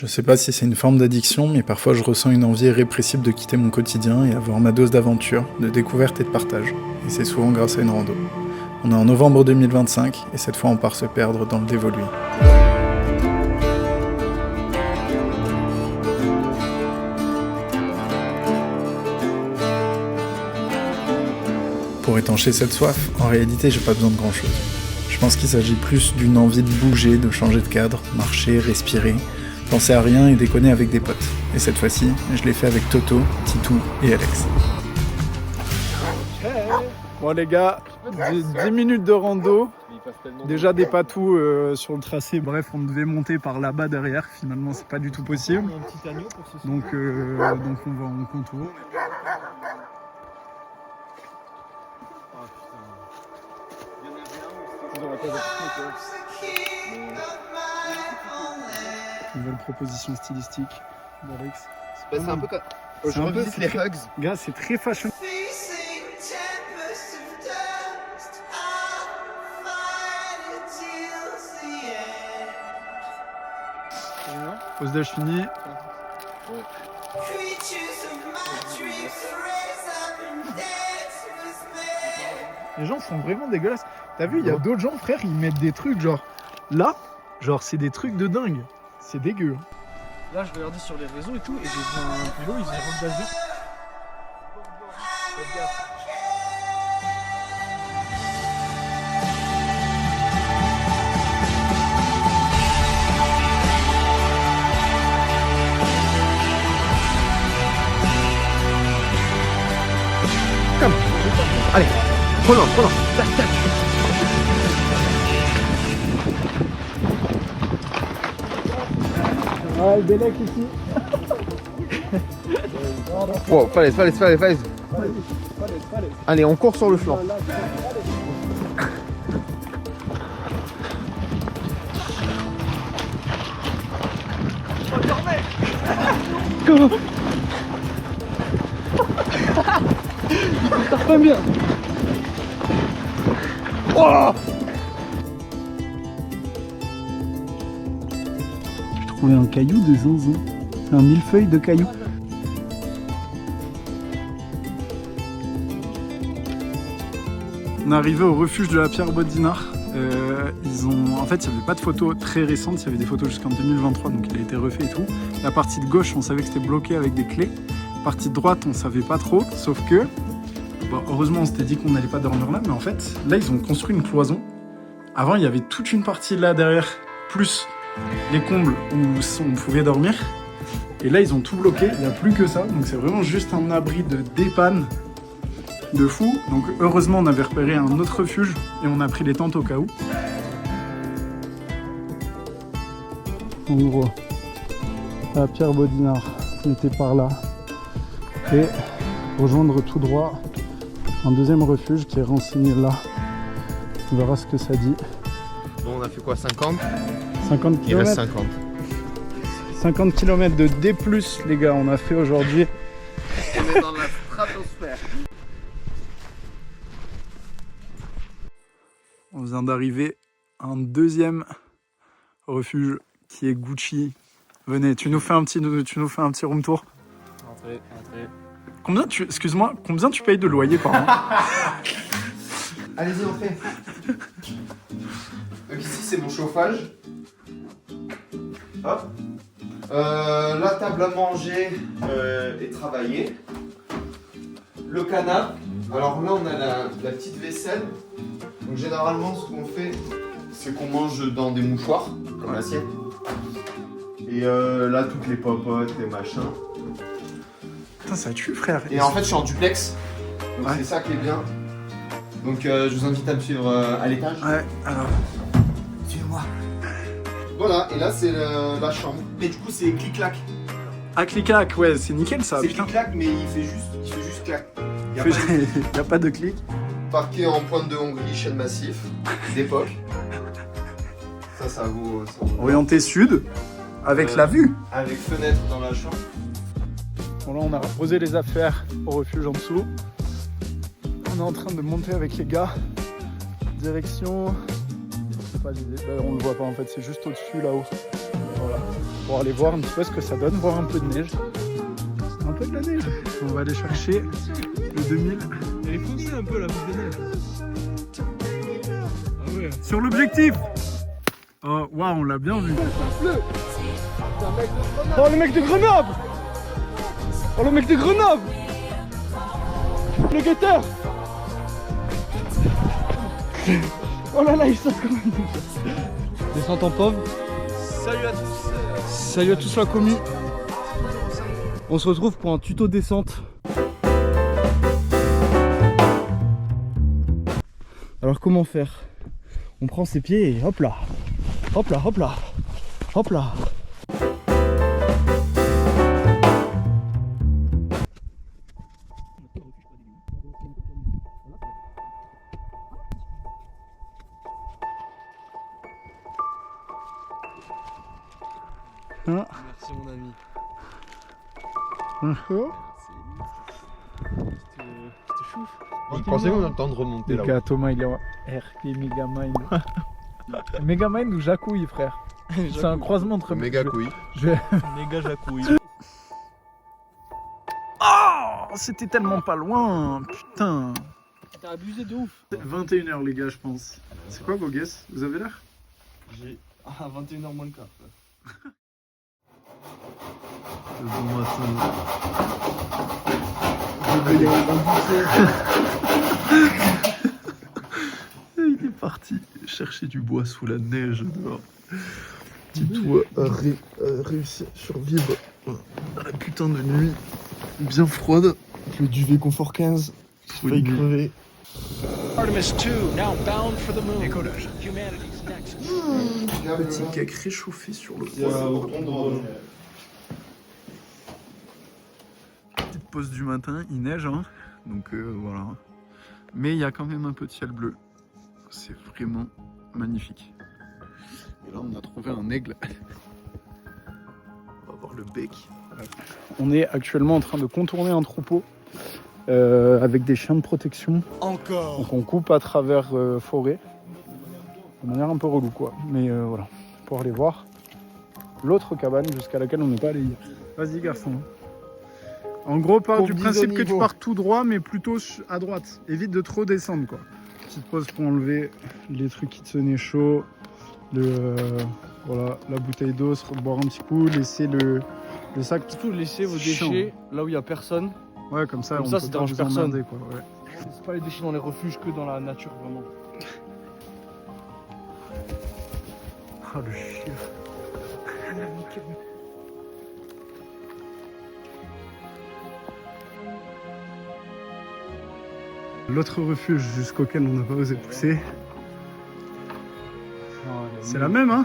Je sais pas si c'est une forme d'addiction, mais parfois je ressens une envie irrépressible de quitter mon quotidien et avoir ma dose d'aventure, de découverte et de partage. Et c'est souvent grâce à une rando. On est en novembre 2025, et cette fois on part se perdre dans le dévolu. Pour étancher cette soif, en réalité j'ai pas besoin de grand chose. Je pense qu'il s'agit plus d'une envie de bouger, de changer de cadre, marcher, respirer, penser à rien et déconner avec des potes. Et cette fois-ci, je l'ai fait avec Toto, Titou et Alex. Bon les gars, 10 minutes de rando, déjà des patous sur le tracé, bref on devait monter par là-bas derrière, finalement c'est pas du tout possible. Donc on contourne. Nouvelle proposition stylistique d'Alex. C'est un peu comme... Je revisite les hugs. Gars, c'est très fashion. Pause d'âge fini. Les gens sont vraiment dégueulasses. T'as vu, il y a d'autres gens, frère, ils mettent des trucs genre là, genre c'est des trucs de dingue. C'est dégueu. Là, je regardais sur les réseaux et tout, et j'ai vu un vélo, ils faisaient rock d'âge. Come. Allez, prenons. Tac, tac. Ah, le Bélec ici. Wow, falaise. Allez, on court sur le flanc. Comment? Ça pas bien. Oh, j'ai trouvé un caillou de zinzin. C'est un millefeuille de cailloux. On est arrivé au refuge de la Pierre Bodinard. En fait, il n'y avait pas de photos très récentes, il y avait des photos jusqu'en 2023, donc il a été refait et tout. La partie de gauche, on savait que c'était bloqué avec des clés. La partie de droite, on savait pas trop, sauf que, bon, heureusement, on s'était dit qu'on n'allait pas dormir là, mais en fait, là, ils ont construit une cloison. Avant, il y avait toute une partie là derrière, plus les combles où on pouvait dormir. Et là, ils ont tout bloqué, il n'y a plus que ça. Donc c'est vraiment juste un abri de dépanne de fou. Donc heureusement, on avait repéré un autre refuge et on a pris les tentes au cas où. En gros, la Pierre Bodinard, on était par là. Et rejoindre tout droit un deuxième refuge qui est renseigné là. On verra ce que ça dit. Bon, on a fait quoi, 50 50 km. Il reste 50. 50 km de D+, les gars, on a fait aujourd'hui. On est dans la stratosphère. On vient d'arriver à un deuxième refuge qui est Gucci. Venez, tu nous fais un petit room tour. Entrez. Excuse-moi, combien tu payes de loyer par mois? Allez-y, on fait. Donc ici, c'est mon chauffage. Hop. La table à manger et travailler. Le canapé. Alors là, on a la petite vaisselle. Donc généralement, ce qu'on fait, c'est qu'on mange dans des mouchoirs, comme l'assiette. Et là, toutes les popotes, les machins. Putain, ça tue, frère. Et en fait, je suis en duplex. Donc Ouais. c'est ça qui est bien. Donc je vous invite à me suivre à l'étage. Ouais, alors. Suivez-moi. Voilà, et là, c'est la chambre. Mais du coup, c'est clic-clac. Ah, clic-clac, ouais, c'est nickel ça, C'est putain. clic-clac, mais il fait juste clac. Il Y a pas de clic. Parquet en pointe de Hongrie, chêne massif, d'époque. Ça vaut. Orienté sud, avec la vue. Avec fenêtre dans la chambre. Bon, là, on a posé les affaires au refuge en dessous. On est en train de monter avec les gars. Direction. Je sais pas l'idée. On le voit pas en fait, c'est juste au-dessus là-haut. Voilà. pour aller voir un petit peu ce que ça donne, voir un peu de neige. Un peu de la neige. On va aller chercher le 2000. Elle est foncée un peu la boule de neige. Ah ouais. Sur l'objectif. Oh, waouh, on l'a bien vu. Oh le mec de Grenoble. Oh le mec de Grenoble. Le guetteur. Oh là là, il sort quand même. Descente en pauvre. Salut à tous. Salut à tous la commu. On se retrouve pour un tuto descente. Alors comment faire? On prend ses pieds et hop là. Hop là, hop là. Hop là. Ah. Merci mon ami. C'était chou. Je pensais qu'on a le temps de remonter Les là-haut. gars, Thomas, il est en RP Megamind. Megamind ou Jacouille, frère. C'est un croisement entre Méga couille. Méga jacouille. Oh, c'était tellement pas loin, putain. T'as abusé de ouf. 21h les gars, je pense. C'est quoi vos guesses? Vous avez l'air? J'ai 21h moins le quart. Le bon matin. Il est parti chercher du bois sous la neige dehors. Dis-toi, réussir à survivre à la putain de nuit bien froide. Le duvet confort 15. J'ai failli crever. Artemis 2, now bound for the moon. Décollage. Humanity's next. Petit cake réchauffé sur le bois. Petite pause du matin, il neige, hein. Donc voilà. Mais il y a quand même un peu de ciel bleu. C'est vraiment magnifique. Et là, on a trouvé un aigle. On va voir le bec. On est actuellement en train de contourner un troupeau avec des chiens de protection. Encore. Donc on coupe à travers forêt. De manière un peu relou quoi. Mais voilà. Pour aller voir l'autre cabane jusqu'à laquelle on n'est pas allé hier. Vas-y garçon. En gros, part du principe que tu pars tout droit, mais plutôt à droite. Évite de trop descendre, quoi. Petite pause pour enlever les trucs qui tenaient chaud. Voilà, la bouteille d'eau, se boire un petit coup, laisser le sac. Surtout laissez vos Chiant. déchets là où il n'y a personne. Ouais, comme ça, Comme on ça, peut ça pas dérange vous personne. emmerder, quoi. Ouais. C'est pas les déchets dans les refuges que dans la nature vraiment. Oh le chien. L'autre refuge jusqu'auquel on n'a pas osé pousser, c'est la même, hein.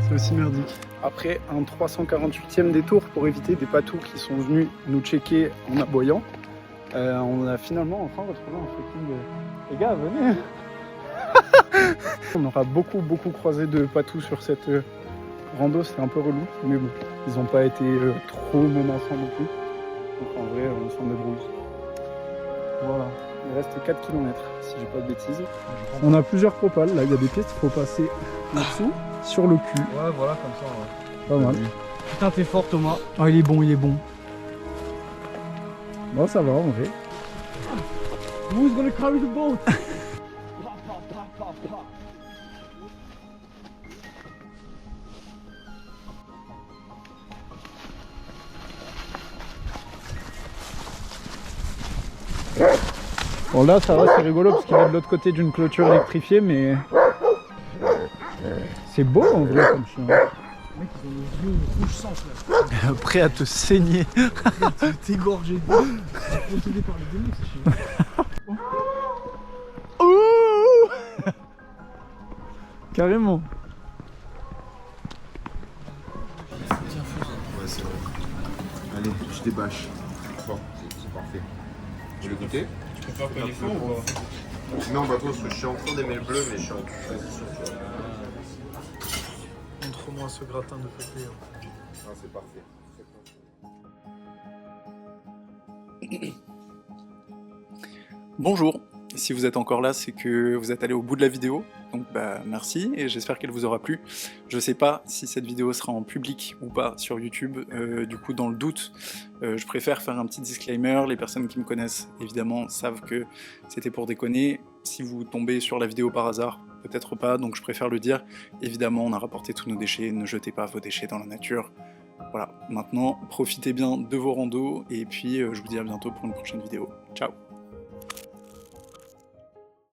C'est aussi merdique. Après un 348e détour pour éviter des patous qui sont venus nous checker en aboyant, on a finalement enfin retrouvé un fucking... Les gars, venez. On aura beaucoup croisé de patous sur cette rando, c'était un peu relou, mais bon, ils n'ont pas été trop menaçants non plus. Donc en vrai, on s'en débrouille. Voilà, il reste 4 km si j'ai pas de bêtises. On a plusieurs propales, là il y a des pistes, il faut passer en-dessous, sur le cul. Ouais, voilà, comme ça. Ouais. Pas mal. Putain, t'es fort, Thomas. Ah, il est bon, il est bon. Bon, ça va en vrai. Who's gonna carry the boat? Bon là ça va, c'est rigolo parce qu'il est de l'autre côté d'une clôture électrifiée, mais c'est beau en vrai comme chien. Les mecs, ils ont les yeux rouge sang là. Prêt à te saigner. T'es gorgé d'eau. T'es possédé par les démons, c'est chiant. Carrément. Ouais, c'est vrai. Allez, je débâche. Bon, c'est parfait. Tu veux goûter? Tu préfères pas les faux ou pas? Non, bah toi, parce que je suis en train d'aimer le bleu, mais je suis en transition, tu vois. Montre-moi ce gratin de pépé. Ah, c'est parfait. Bonjour, Si vous êtes encore là, c'est que vous êtes allé au bout de la vidéo, donc merci, et j'espère qu'elle vous aura plu. Je sais pas si cette vidéo sera en public ou pas sur YouTube, du coup dans le doute, je préfère faire un petit disclaimer. Les personnes qui me connaissent évidemment savent que c'était pour déconner. Si vous tombez sur la vidéo par hasard, peut-être pas, donc je préfère le dire. Évidemment, on a rapporté tous nos déchets, ne jetez pas vos déchets dans la nature. Voilà, maintenant, profitez bien de vos randos, et puis je vous dis à bientôt pour une prochaine vidéo. Ciao!